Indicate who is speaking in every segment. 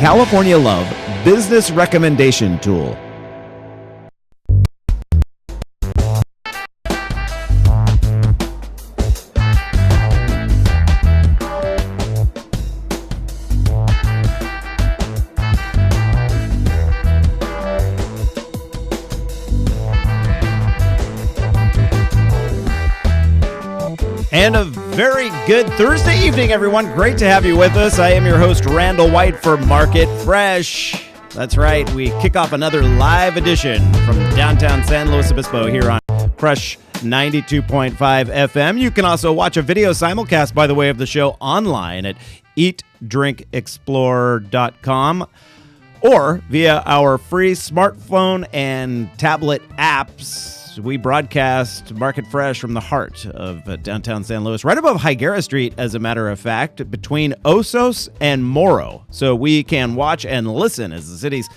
Speaker 1: California Love Business Recommendation Tool. And a very good Thursday evening, everyone. Great to have you with us. I am your host, Randall White for Market Fresh. That's right. We kick off another live edition from downtown San Luis Obispo here on Fresh 92.5 FM. You can also watch a video simulcast, by the way, of the show online at eatdrinkexplore.com or via our free smartphone and tablet apps. We broadcast Market Fresh from the heart of downtown San Luis, right above Higuera Street, as a matter of fact, between Osos and Morro. So we can watch and listen as the city's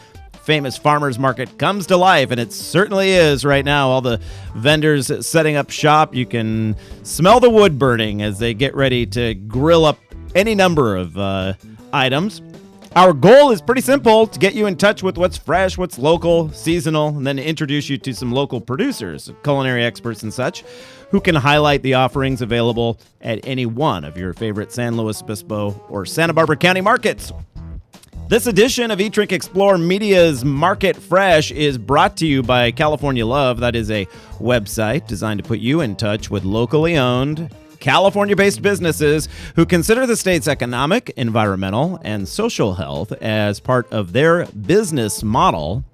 Speaker 1: famous farmers market comes to life, and it certainly is right now. All the vendors setting up shop. You can smell the wood burning as they get ready to grill up any number of items. Our goal is pretty simple: to get you in touch with what's fresh, what's local, seasonal, and then to introduce you to some local producers, culinary experts and such, who can highlight the offerings available at any one of your favorite San Luis Obispo or Santa Barbara County markets. This edition of Eat, Drink, Explore Media's Market Fresh is brought to you by California Love. That is a website designed to put you in touch with locally owned, California-based businesses who consider the state's economic, environmental, and social health as part of their business model.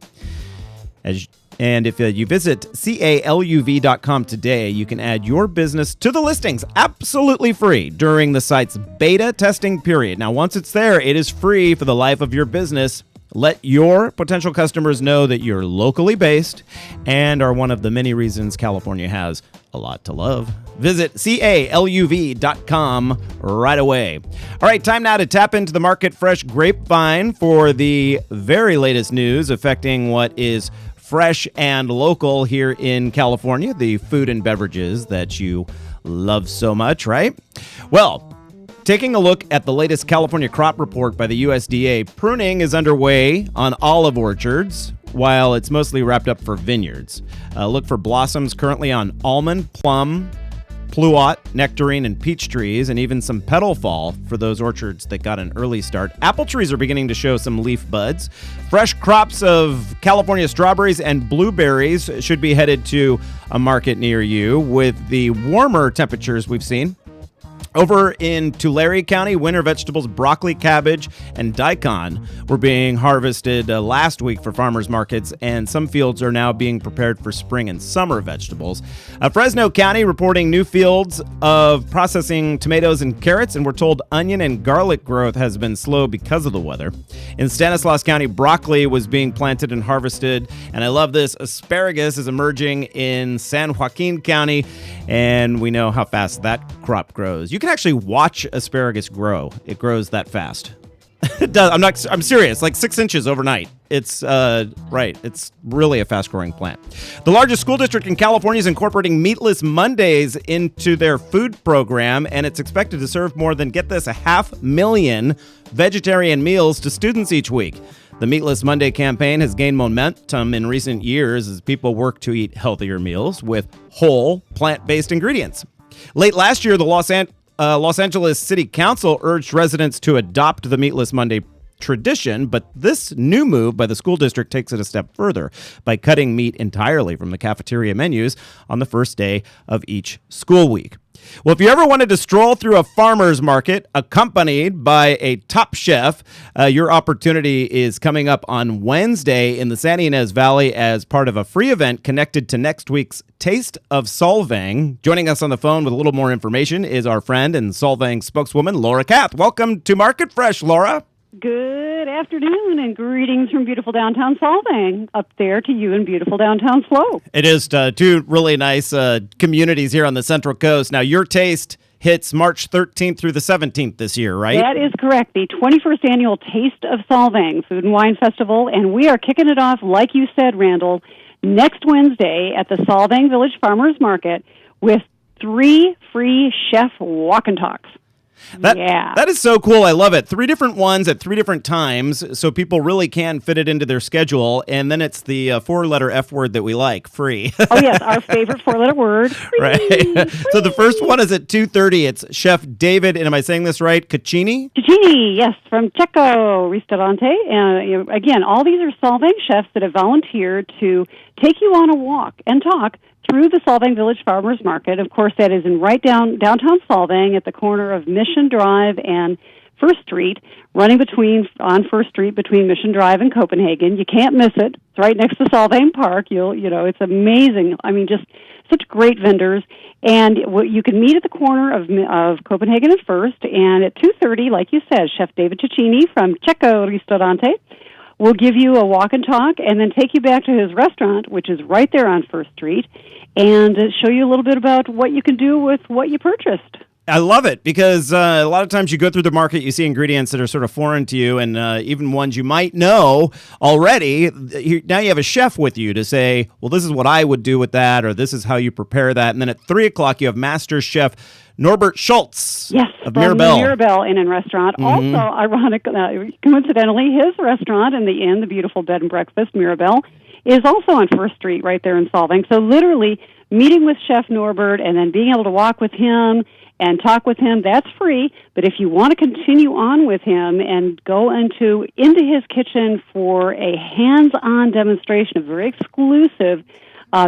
Speaker 1: And if you visit caluv.com today, you can add your business to the listings absolutely free during the site's beta testing period. Now, once it's there, it is free for the life of your business. Let your potential customers know that you're locally based and are one of the many reasons California has a lot to love. Visit caluv.com right away. All right, time now to tap into the Market Fresh grapevine for the very latest news affecting what is fresh and local here in California, the food and beverages that you love so much, right? Well, taking a look at the latest California crop report by the USDA, pruning is underway on olive orchards, while it's mostly wrapped up for vineyards. Look for blossoms currently on almond, plum, pluot, nectarine, and peach trees, and even some petal fall for those orchards that got an early start. Apple trees are beginning to show some leaf buds. Fresh crops of California strawberries and blueberries should be headed to a market near you with the warmer temperatures we've seen. Over in Tulare County, winter vegetables, broccoli, cabbage, and daikon were being harvested last week for farmers markets, and some fields are now being prepared for spring and summer vegetables. Fresno County reporting new fields of processing tomatoes and carrots, and we're told onion and garlic growth has been slow because of the weather. In Stanislaus County, broccoli was being planted and harvested, and I love this, asparagus is emerging in San Joaquin County, and we know how fast that crop grows. You can actually watch asparagus grow. It grows that fast. It does. I'm serious. Like 6 inches overnight. It's right. It's really a fast-growing plant. The largest school district in California is incorporating Meatless Mondays into their food program, and it's expected to serve more than, get this, 500,000 vegetarian meals to students each week. The Meatless Monday campaign has gained momentum in recent years as people work to eat healthier meals with whole, plant-based ingredients. Late last year, the Los Angeles City Council urged residents to adopt the Meatless Monday tradition, but this new move by the school district takes it a step further by cutting meat entirely from the cafeteria menus on the first day of each school week. Well, if you ever wanted to stroll through a farmer's market accompanied by a top chef, your opportunity is coming up on Wednesday in the Santa Ynez Valley as part of a free event connected to next week's Taste of Solvang. Joining us on the phone with a little more information is our friend and Solvang spokeswoman, Laura Kath. Welcome to Market Fresh, Laura.
Speaker 2: Good afternoon and greetings from beautiful downtown Solvang, up there to you in beautiful downtown Slope.
Speaker 1: It is two really nice communities here on the Central Coast. Now, your taste hits March 13th through the 17th this year, right?
Speaker 2: That is correct. The 21st annual Taste of Solvang Food and Wine Festival, and we are kicking it off, like you said, Randall, next Wednesday at the Solvang Village Farmers Market with 3 free chef walk and talks.
Speaker 1: That is so cool. I love it. 3 different ones at 3 different times, so people really can fit it into their schedule. And then it's the 4-letter F word that we like, free.
Speaker 2: Oh, yes, our favorite 4-letter word. Free.
Speaker 1: Right. So the first one is at 2:30. It's Chef David, and am I saying this right? Cecchini?
Speaker 2: Cecchini, yes, from Cecco Ristorante. And again, all these are Solvang chefs that have volunteered to take you on a walk and talk through the Solvang Village Farmers Market. Of course, that is in right downtown Solvang at the corner of Mission Drive and First Street, running on First Street between Mission Drive and Copenhagen. You can't miss it. It's right next to Solvang Park. It's amazing. I mean, just such great vendors. And you can meet at the corner of Copenhagen and First. And at 2:30, like you said, Chef David Cecchini from Cecco Ristorante will give you a walk and talk and then take you back to his restaurant, which is right there on First Street, and show you a little bit about what you can do with what you purchased.
Speaker 1: I love it because a lot of times you go through the market, you see ingredients that are sort of foreign to you, and even ones you might know already. Now you have a chef with you to say, well, this is what I would do with that, or this is how you prepare that. And then at 3 o'clock, you have Master Chef Norbert Schultz of Mirabelle.
Speaker 2: Mirabelle Inn and Restaurant.
Speaker 1: Mm-hmm.
Speaker 2: Also, coincidentally, his restaurant in the inn, the beautiful bed and breakfast, Mirabelle, is also on First Street right there in Solvang. So literally meeting with Chef Norbert and then being able to walk with him and talk with him, that's free. But if you want to continue on with him and go into his kitchen for a hands-on demonstration, a very exclusive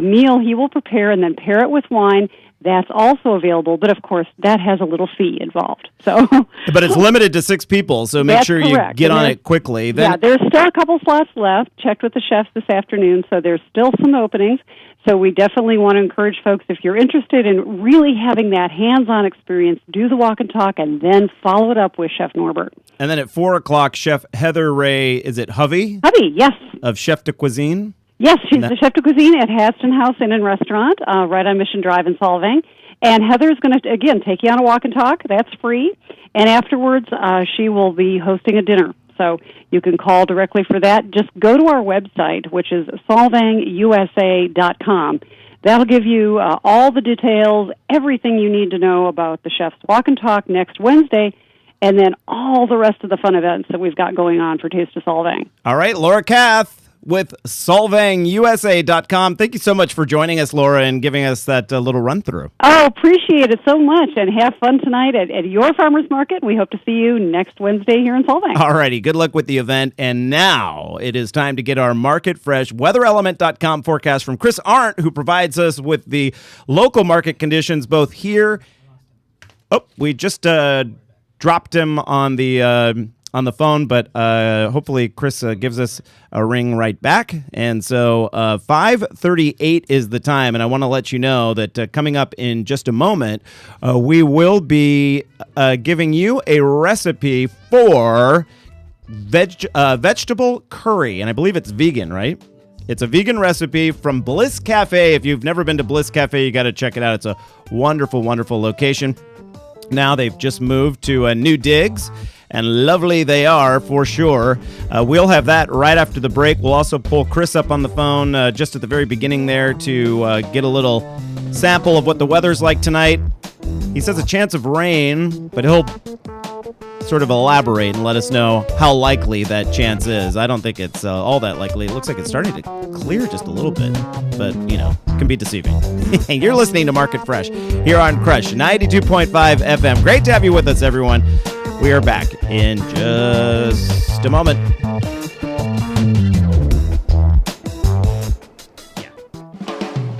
Speaker 2: meal he will prepare and then pair it with wine, that's also available. But, of course, that has a little fee involved. So,
Speaker 1: but it's limited to 6 people, so make sure you get on it quickly.
Speaker 2: Yeah, there's still a couple slots left. Checked with the chefs this afternoon, so there's still some openings. So we definitely want to encourage folks, if you're interested in really having that hands-on experience, do the walk and talk and then follow it up with Chef Norbert.
Speaker 1: And then at 4 o'clock, Chef Heather Ray, is it Hovey?
Speaker 2: Hovey, yes.
Speaker 1: Of Chef de Cuisine?
Speaker 2: Yes, she's the Chef de Cuisine at Haston House Inn and Restaurant, right on Mission Drive in Solvang. And Heather's going to, again, take you on a walk and talk. That's free. And afterwards, she will be hosting a dinner. So you can call directly for that. Just go to our website, which is solvangusa.com. That'll give you all the details, everything you need to know about the Chef's Walk and Talk next Wednesday, and then all the rest of the fun events that we've got going on for Taste of Solvang.
Speaker 1: All right, Laura Kath with solvangusa.com. Thank you so much for joining us, Laura, and giving us that little run-through.
Speaker 2: Oh, appreciate it so much, and have fun tonight at your farmers market. We hope to see you next Wednesday here in Solvang.
Speaker 1: All righty, good luck with the event. And now it is time to get our Market Fresh weatherelement.com forecast from Chris Arndt, who provides us with the local market conditions both here. Oh, we just dropped him on the phone, but hopefully Chris gives us a ring right back. And so 5:38 is the time, and I want to let you know that coming up in just a moment, we will be giving you a recipe for vegetable curry, and I believe it's vegan, right? It's a vegan recipe from Bliss Cafe. If you've never been to Bliss Cafe, you got to check it out. It's a wonderful, wonderful location. Now they've just moved to New Digs, and lovely they are for sure. We'll have that right after the break. We'll also pull Chris up on the phone just at the very beginning there to get a little sample of what the weather's like tonight. He says a chance of rain, but he'll sort of elaborate and let us know how likely that chance is. I don't think it's all that likely. It looks like it's starting to clear just a little bit, but, can be deceiving. You're listening to Market Fresh here on Crush 92.5 FM. Great to have you with us, everyone. We are back in just a moment.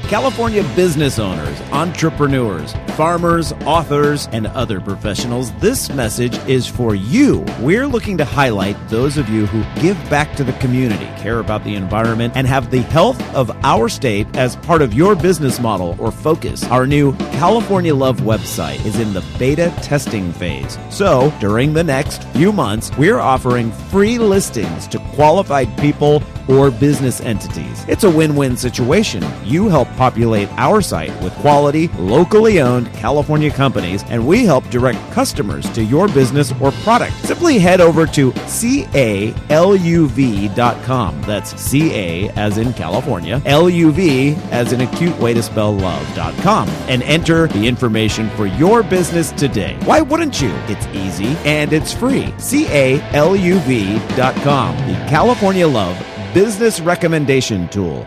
Speaker 1: California business owners, entrepreneurs, farmers, authors, and other professionals, this message is for you. We're looking to highlight those of you who give back to the community, care about the environment, and have the health of our state as part of your business model or focus. Our new California Love website is in the beta testing phase. So, during the next few months, we're offering free listings to qualified people or business entities. It's a win-win situation. You help populate our site with quality, locally owned family-owned California companies, and we help direct customers to your business or product. Simply head over to CALUV.com. That's CA as in California, LUV as in a cute way to spell love.com, and enter the information for your business today. Why wouldn't you? It's easy and it's free. CALUV.com, the California Love Business Recommendation Tool.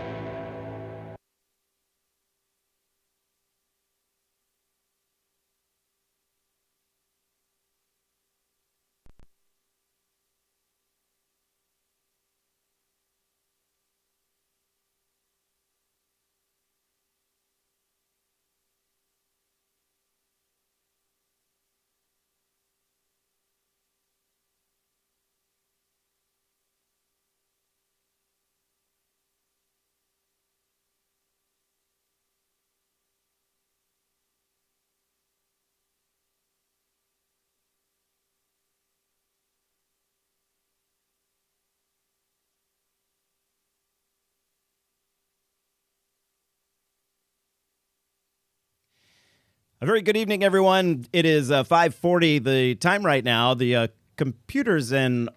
Speaker 1: A very good evening, everyone. It is 5:40 the time right now. The computers in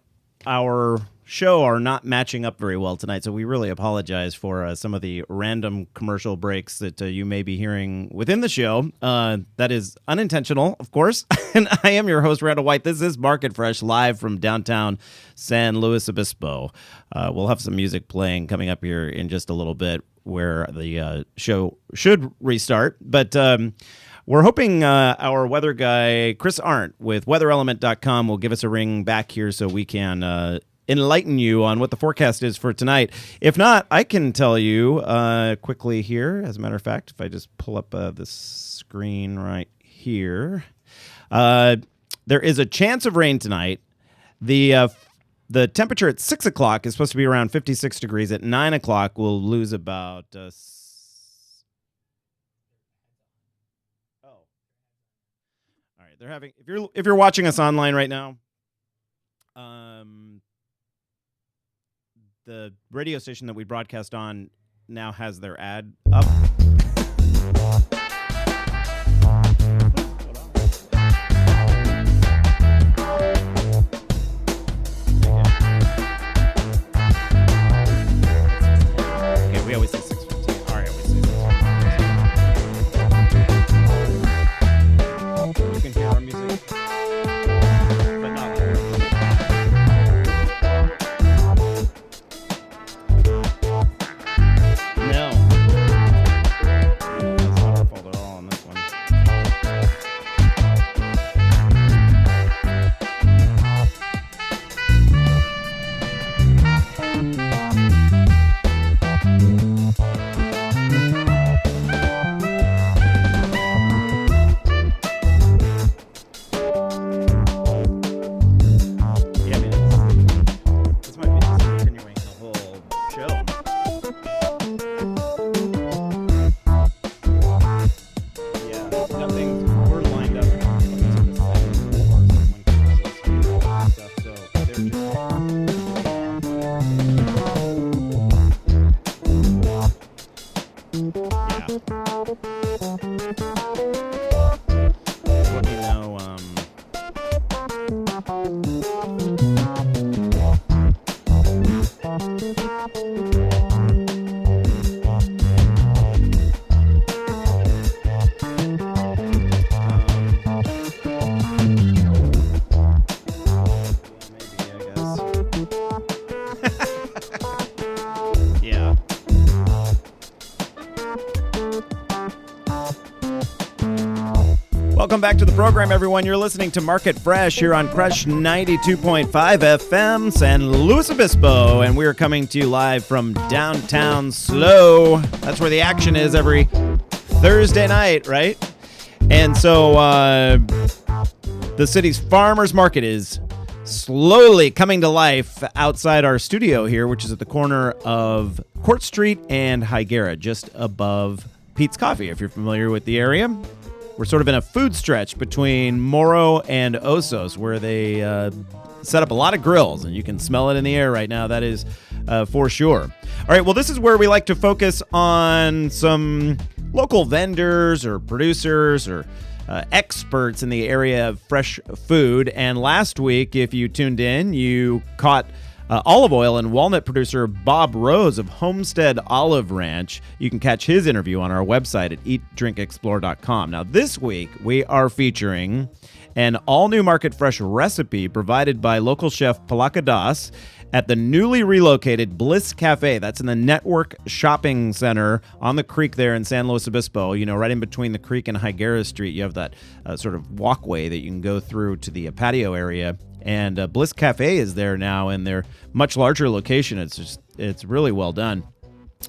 Speaker 1: our show are not matching up very well tonight, so we really apologize for some of the random commercial breaks that you may be hearing within the show. That is unintentional, of course. And I am your host, Randall White. This is Market Fresh, live from downtown San Luis Obispo. We'll have some music playing coming up here in just a little bit where the show should restart. But we're hoping our weather guy, Chris Arndt with weatherelement.com, will give us a ring back here so we can enlighten you on what the forecast is for tonight. If not, I can tell you quickly here. As a matter of fact, if I just pull up this screen right here, there is a chance of rain tonight. The temperature at 6 o'clock is supposed to be around 56 degrees. At 9 o'clock, we'll lose about... They're having, if you're watching us online right now, the radio station that we broadcast on now has their ad up. Okay, we always say 6:15. All right, we say 6:15. You can hear our music, but not there. No. That's not our fault at all on this one. Yeah, I mean, this might be just continuing the whole show. Yeah, nothing. We're lined up. Stuff, so they're just. Let me know. Maybe, I guess. Yeah. Welcome back to the program, everyone. You're listening to Market Fresh here on Crush 92.5 FM, San Luis Obispo, and we are coming to you live from downtown SLO. That's where the action is every Thursday night, right? And so the city's farmers market is slowly coming to life outside our studio here, which is at the corner of Court Street and Higuera, just above Pete's Coffee, if you're familiar with the area. We're sort of in a food stretch between Morro and Osos, where they set up a lot of grills, and you can smell it in the air right now. That is for sure. All right, well, this is where we like to focus on some local vendors or producers or experts in the area of fresh food. And last week, if you tuned in, you caught olive oil and walnut producer Bob Rose of Homestead Olive Ranch. You can catch his interview on our website at eatdrinkexplore.com. Now, this week, we are featuring an all-new Market Fresh recipe provided by local chef Palaka Das at the newly relocated Bliss Cafe. That's in the Network Shopping Center on the creek there in San Luis Obispo. You know, right in between the creek and Higuera Street, you have that sort of walkway that you can go through to the patio area. And Bliss Cafe is there now in their much larger location. It's really well done.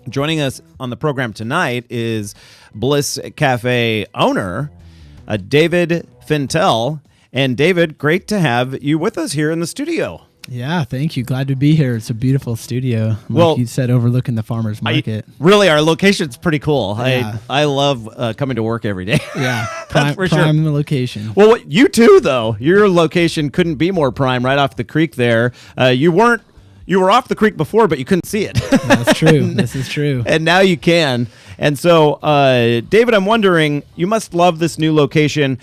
Speaker 1: Joining us on the program tonight is Bliss Cafe owner David Fintel. And David, great to have you with us here in the studio.
Speaker 3: Yeah, thank you. Glad to be here. It's a beautiful studio.
Speaker 1: Well,
Speaker 3: like you said, overlooking the farmer's market.
Speaker 1: Really, our location's pretty cool.
Speaker 3: Yeah.
Speaker 1: I love coming to work every day.
Speaker 3: Yeah,
Speaker 1: That's for sure.
Speaker 3: prime location.
Speaker 1: Well, you too, though. Your location couldn't be more prime right off the creek there. You were off the creek before, but you couldn't see it.
Speaker 3: That's true. This is true.
Speaker 1: And now you can. And so, David, I'm wondering, you must love this new location.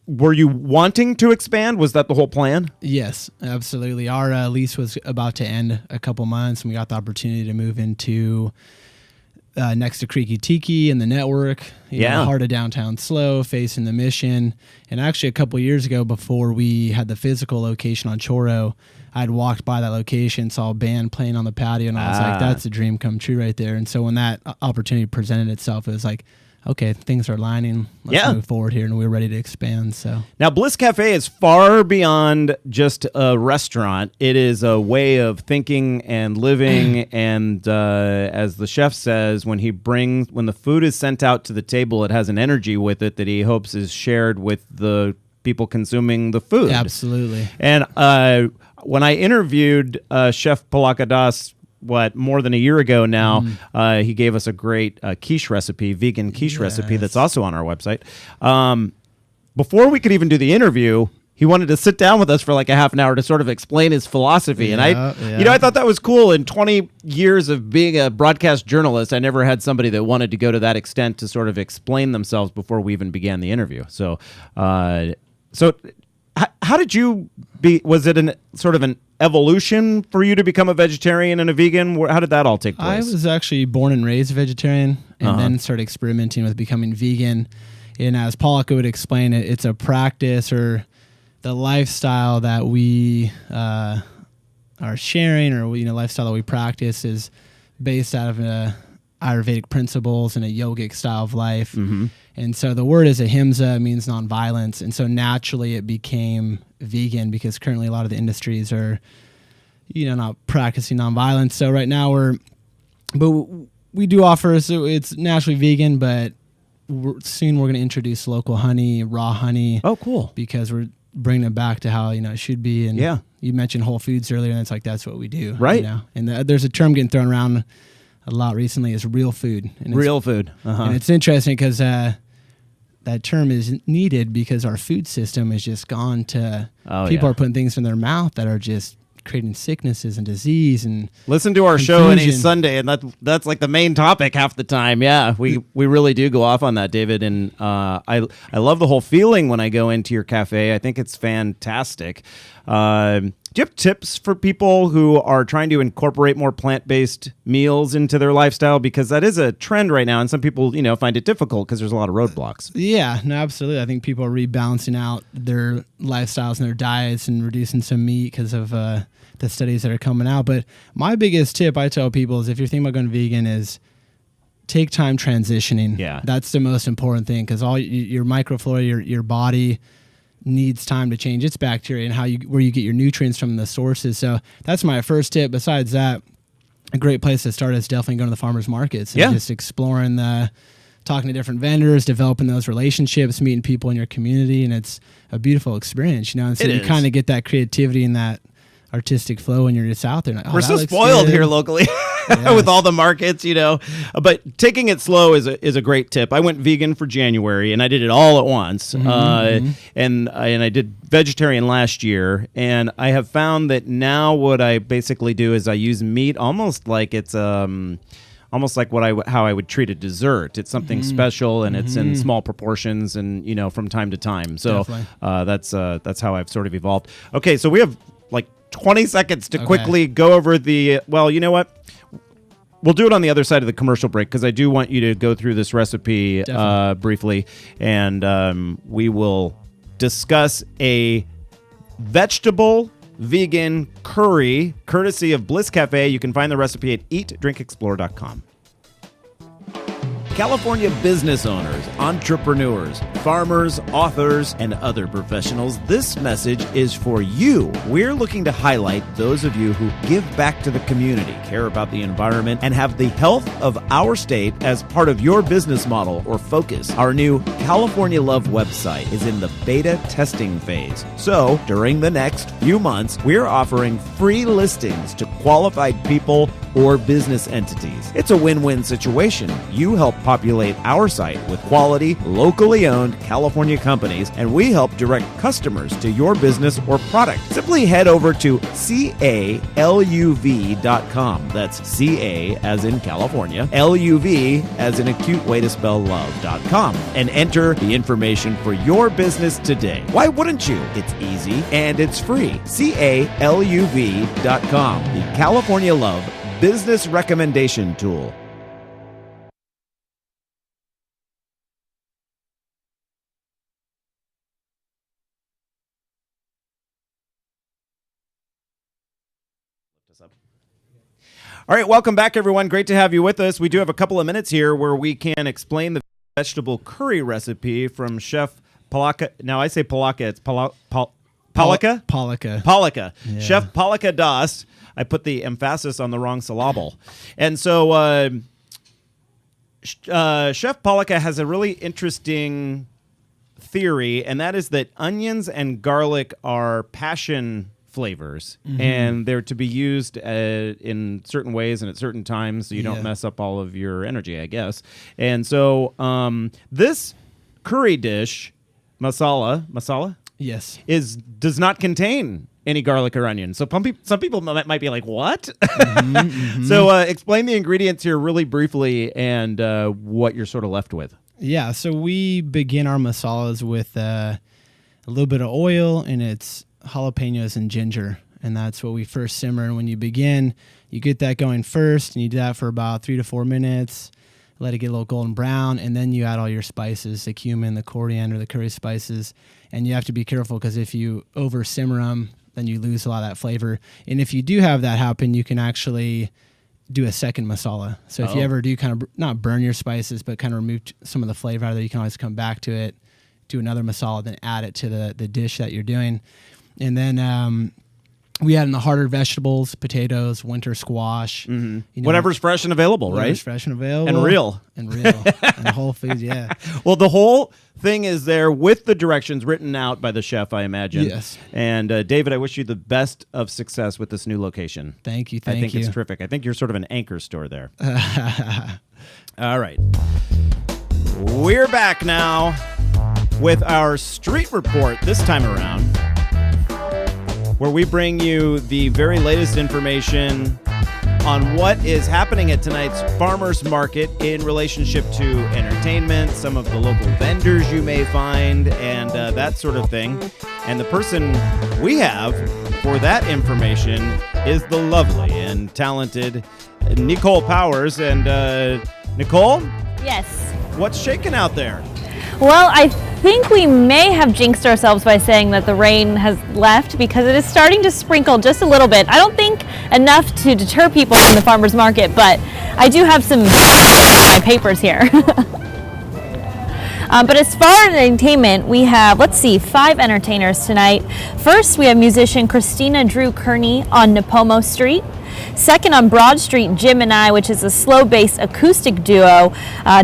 Speaker 1: Were you wanting to expand? Was that the whole plan?
Speaker 3: Yes, absolutely. Our lease was about to end a couple months, and we got the opportunity to move into next to Creaky Tiki and the Network, heart of downtown SLO, facing the Mission. And actually, a couple years ago, before we had the physical location on Choro, I'd walked by that location, saw a band playing on the patio, and I was like, that's a dream come true right there. And so when that opportunity presented itself, it was like, okay, things are aligning. Let's move forward here, and we're ready to expand. So
Speaker 1: now, Bliss Cafe is far beyond just a restaurant. It is a way of thinking and living. And as the chef says, when the food is sent out to the table, it has an energy with it that he hopes is shared with the people consuming the food.
Speaker 3: Absolutely.
Speaker 1: And when I interviewed Chef Palaka Das, more than a year ago now, he gave us a great quiche recipe, vegan quiche recipe that's also on our website. Before we could even do the interview, he wanted to sit down with us for like a half an hour to sort of explain his philosophy. And I thought that was cool. In 20 years of being a broadcast journalist, I never had somebody that wanted to go to that extent to sort of explain themselves before we even began the interview. So, how did you was it sort of an evolution for you to become a vegetarian and a vegan? How did that all take place?
Speaker 3: I was actually born and raised vegetarian, and then started experimenting with becoming vegan. And as Palaka would explain it, it's a practice or the lifestyle that we are sharing, or lifestyle that we practice is based out of Ayurvedic principles and a yogic style of life. Mm-hmm. And so the word is ahimsa, means nonviolence. And so naturally it became vegan because currently a lot of the industries are, not practicing nonviolence. So right now we do offer, so it's naturally vegan, but soon we're going to introduce local honey, raw honey.
Speaker 1: Oh, cool.
Speaker 3: Because we're bringing it back to how, it should be. And you mentioned Whole Foods earlier, and it's like, that's what we do.
Speaker 1: Right.
Speaker 3: And there's a term getting thrown around a lot recently, is real food.
Speaker 1: Real food. Uh-huh.
Speaker 3: And it's interesting because that term is needed because our food system has just gone to people are putting things in their mouth that are just creating sicknesses and disease and
Speaker 1: listen to our show any Sunday, and that's like the main topic half the time. Yeah, we really do go off on that, David. And I love the whole feeling when I go into your cafe. I think it's fantastic. Do you have tips for people who are trying to incorporate more plant-based meals into their lifestyle? Because that is a trend right now, and some people, find it difficult because there's a lot of roadblocks.
Speaker 3: Yeah, no, absolutely. I think people are rebalancing out their lifestyles and their diets and reducing some meat because of the studies that are coming out. But my biggest tip I tell people is if you're thinking about going vegan is take time transitioning.
Speaker 1: Yeah.
Speaker 3: That's the most important thing because all your microflora, your body needs time to change its bacteria and where you get your nutrients from the sources. So that's my first tip. Besides that, a great place to start is definitely going to the farmers markets and just exploring talking to different vendors, developing those relationships, meeting people in your community, and it's a beautiful experience, And so you kind of get that creativity and that artistic flow when you're just out there. Like,
Speaker 1: we're so spoiled here locally. With all the markets, But taking it slow is a great tip. I went vegan for January, and I did it all at once. And I did vegetarian last year, and I have found that now what I basically do is I use meat almost like it's almost like how I would treat a dessert. It's something special, and it's in small proportions, and from time to time. So that's how I've sort of evolved. Okay, so we have like 20 seconds to quickly go over the. Well, you know what? We'll do it on the other side of the commercial break, because I do want you to go through this recipe briefly, and we will discuss a vegetable vegan curry courtesy of Bliss Cafe. You can find the recipe at eatdrinkexplore.com. California business owners, entrepreneurs, farmers, authors, and other professionals, this message is for you. We're looking to highlight those of you who give back to the community, care about the environment, and have the health of our state as part of your business model or focus. Our new California Love website is in the beta testing phase. So, during the next few months, we're offering free listings to qualified people or business entities. It's a win-win situation. You help populate our site with quality, locally owned California companies, and we help direct customers to your business or product. Simply head over to CALUV.com. That's CA as in California, LUV as in a cute way to spell love.com, and enter the information for your business today. Why wouldn't you? It's easy and it's free. CALUV.com, the California Love Business Recommendation Tool. All right, welcome back, everyone. Great to have you with us. We do have a couple of minutes here where we can explain the vegetable curry recipe from Chef Polaka. Now, I say Polaka, it's Polaka? Polaka. Yeah. Chef Polaka Das. I put the emphasis on the wrong syllable. And so Chef Polaka has a really interesting theory, and that is that onions and garlic are passion flavors, and they're to be used in certain ways and at certain times, so you don't mess up all of your energy, I guess. And so this curry dish, masala,
Speaker 3: yes,
Speaker 1: does not contain any garlic or onion. So some people might be like, what? So explain the ingredients here really briefly and what you're sort of left with.
Speaker 3: Yeah, so we begin our masalas with a little bit of oil, and it's jalapenos and ginger, and that's what we first simmer. And when you begin, you get that going first, and you do that for about 3 to 4 minutes, let it get a little golden brown, and then you add all your spices, the cumin, the coriander, the curry spices, and you have to be careful, because if you over simmer them, then you lose a lot of that flavor. And if you do have that happen, you can actually do a second masala. So if you ever do kind of not burn your spices, but kind of remove some of the flavor out of it, you can always come back to it, do another masala, then add it to the dish that you're doing. And then we add in the harder vegetables, potatoes, winter squash.
Speaker 1: Whatever's fresh and available, right?
Speaker 3: Whatever's fresh and available.
Speaker 1: And real.
Speaker 3: And Whole Foods, yeah.
Speaker 1: Well, the whole thing is there with the directions written out by the chef, I imagine.
Speaker 3: Yes.
Speaker 1: And David, I wish you the best of success with this new location.
Speaker 3: Thank you.
Speaker 1: I think it's terrific. I think you're sort of an anchor store there. All right. We're back now with our street report this time around, where we bring you the very latest information on what is happening at tonight's farmers market in relationship to entertainment, some of the local vendors you may find, and that sort of thing. And the person we have for that information is the lovely and talented Nicole Powers. And Nicole?
Speaker 4: Yes.
Speaker 1: What's shaking out there?
Speaker 4: Well, I think we may have jinxed ourselves by saying that the rain has left, because it is starting to sprinkle just a little bit. I don't think enough to deter people from the farmers market, but I do have some my papers here. But as far as entertainment, we have, 5 entertainers tonight. First, we have musician Christina Drew Kearney on Napomo Street. Second, on Broad Street, Jim and I, which is a slow bass acoustic duo.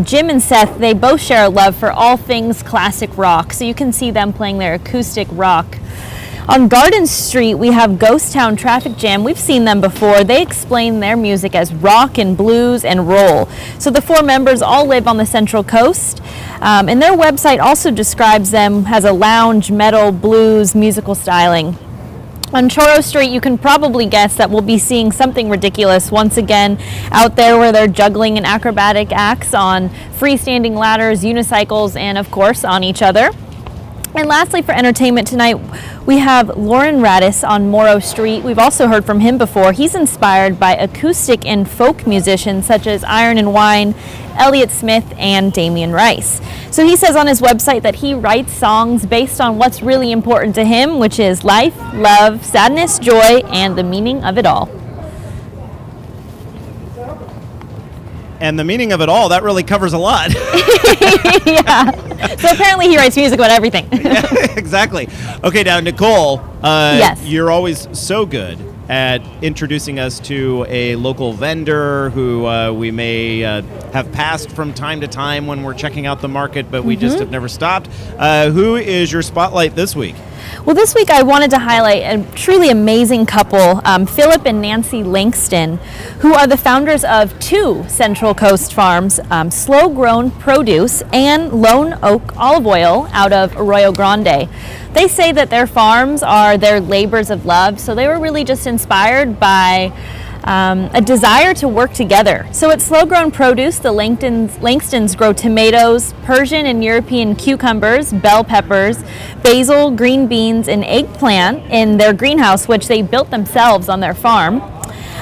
Speaker 4: Jim and Seth, they both share a love for all things classic rock, so you can see them playing their acoustic rock. On Garden Street, we have Ghost Town Traffic Jam. We've seen them before. They explain their music as rock and blues and roll. So the 4 members all live on the Central Coast, and their website also describes them as a lounge, metal, blues, musical styling. On Choro Street, you can probably guess that we'll be seeing something ridiculous once again out there, where they're juggling in acrobatic acts on freestanding ladders, unicycles, and of course on each other. And lastly, for entertainment tonight, we have Lauren Radis on Morrow Street. We've also heard from him before. He's inspired by acoustic and folk musicians such as Iron and Wine, Elliott Smith, and Damien Rice. So he says on his website that he writes songs based on what's really important to him, which is life, love, sadness, joy, and the meaning of it all.
Speaker 1: And the meaning of it all, that really covers a lot.
Speaker 4: Yeah. So apparently he writes music about everything.
Speaker 1: Yeah, exactly. Okay, now, Nicole,
Speaker 4: Yes.
Speaker 1: you're always so good at introducing us to a local vendor who we may have passed from time to time when we're checking out the market, but we just have never stopped. Who is your spotlight this week?
Speaker 4: Well, this week I wanted to highlight a truly amazing couple, Philip and Nancy Langston, who are the founders of two Central Coast farms, Slow Grown Produce and Lone Oak Olive Oil out of Arroyo Grande. They say that their farms are their labors of love, so they were really just inspired by a desire to work together. So at Slow Grown Produce, the Langstons grow tomatoes, Persian and European cucumbers, bell peppers, basil, green beans, and eggplant in their greenhouse, which they built themselves on their farm.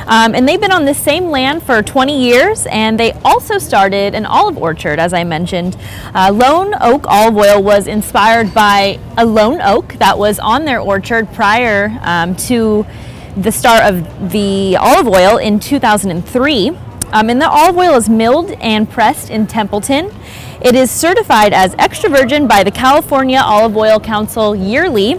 Speaker 4: And they've been on this same land for 20 years, and they also started an olive orchard, as I mentioned. Lone Oak Olive Oil was inspired by a lone oak that was on their orchard prior to the start of the olive oil in 2003. And the olive oil is milled and pressed in Templeton. It is certified as extra virgin by the California Olive Oil Council yearly.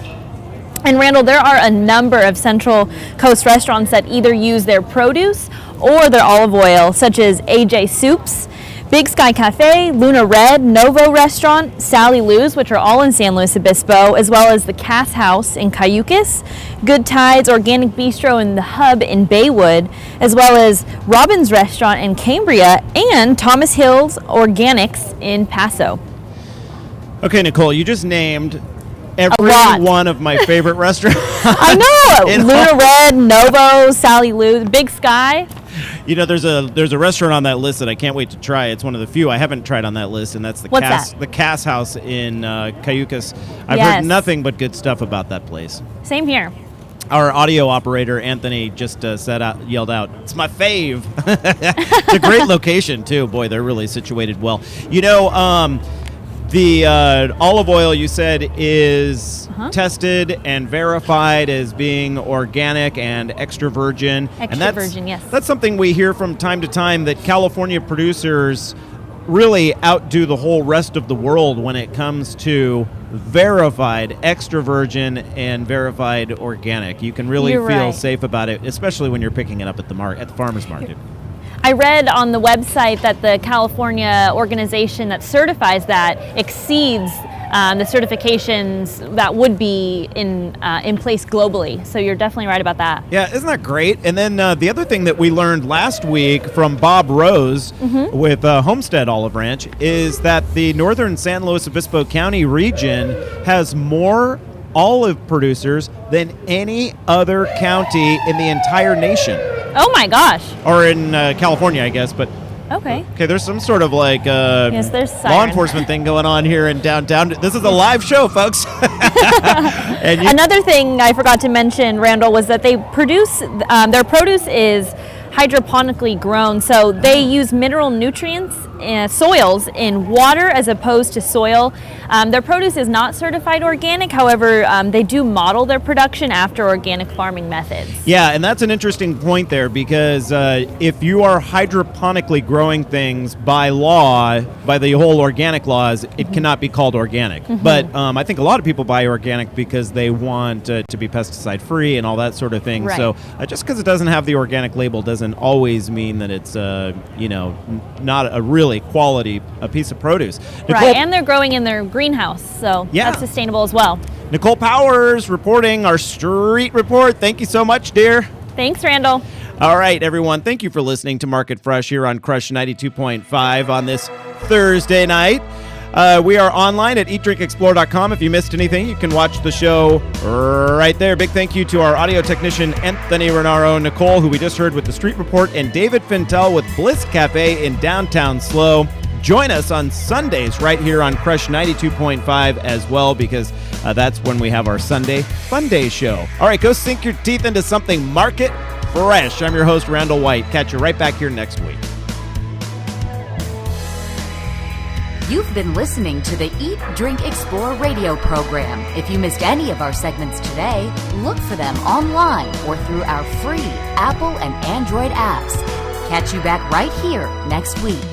Speaker 4: And Randall, there are a number of Central Coast restaurants that either use their produce or their olive oil, such as AJ Soups, Big Sky Cafe, Luna Red, Novo Restaurant, Sally Lou's, which are all in San Luis Obispo, as well as the Cass House in Cayucas, Good Tides Organic Bistro in the Hub in Baywood, as well as Robin's Restaurant in Cambria, and Thomas Hills Organics in Paso.
Speaker 1: Okay, Nicole, you just named every
Speaker 4: lot.
Speaker 1: one of my favorite restaurants.
Speaker 4: I know! Luna Red, Novo, Sally Lou's, Big Sky.
Speaker 1: You know, there's a restaurant on that list that I can't wait to try. It's one of the few I haven't tried on that list, and that's the Cass House in Cayucas. I've heard nothing but good stuff about that place.
Speaker 4: Same here.
Speaker 1: Our audio operator, Anthony, just yelled out, "It's my fave." It's a great location, too. Boy, they're really situated well. You know, the olive oil, you said, is tested and verified as being organic and extra virgin.
Speaker 4: Extra virgin, yes.
Speaker 1: That's something we hear from time to time, that California producers really outdo the whole rest of the world when it comes to verified extra virgin and verified organic. You can really feel safe about it, especially when you're picking it up at the farmer's market.
Speaker 4: I read on the website that the California organization that certifies that exceeds the certifications that would be in place globally. So you're definitely right about that.
Speaker 1: Yeah, isn't that great? And then the other thing that we learned last week from Bob Rose with Homestead Olive Ranch is that the northern San Luis Obispo County region has more olive producers than any other county in the entire nation.
Speaker 4: Oh my gosh.
Speaker 1: Or in California, I guess, but
Speaker 4: okay,
Speaker 1: there's some sort of like
Speaker 4: yes, there's
Speaker 1: law enforcement thing going on here in downtown. This is a live show, folks. And
Speaker 4: another thing I forgot to mention, Randall, was that they produce, their produce is hydroponically grown, so they use mineral nutrients soils in water as opposed to soil. Their produce is not certified organic, however, they do model their production after organic farming methods.
Speaker 1: Yeah, and that's an interesting point there, because if you are hydroponically growing things by law, by the whole organic laws, it cannot be called organic. But I think a lot of people buy organic because they want to be pesticide free and all that sort of thing.
Speaker 4: Right.
Speaker 1: So just because it doesn't have the organic label doesn't always mean that it's not a really quality piece of produce. Nicole,
Speaker 4: right, and they're growing in their greenhouse, so that's sustainable as well.
Speaker 1: Nicole Powers reporting our street report. Thank you so much, dear.
Speaker 4: Thanks, Randall.
Speaker 1: All right, everyone. Thank you for listening to Market Fresh here on Crush 92.5 on this Thursday night. We are online at eatdrinkexplore.com. If you missed anything, you can watch the show right there. Big thank you to our audio technician, Anthony Renaro, Nicole, who we just heard with the Street Report, and David Fintel with Bliss Cafe in downtown SLO. Join us on Sundays right here on Crush 92.5 as well, because that's when we have our Sunday Fun Day show. All right, go sink your teeth into something market fresh. I'm your host, Randall White. Catch you right back here next week.
Speaker 5: You've been listening to the Eat, Drink, Explore radio program. If you missed any of our segments today, look for them online or through our free Apple and Android apps. Catch you back right here next week.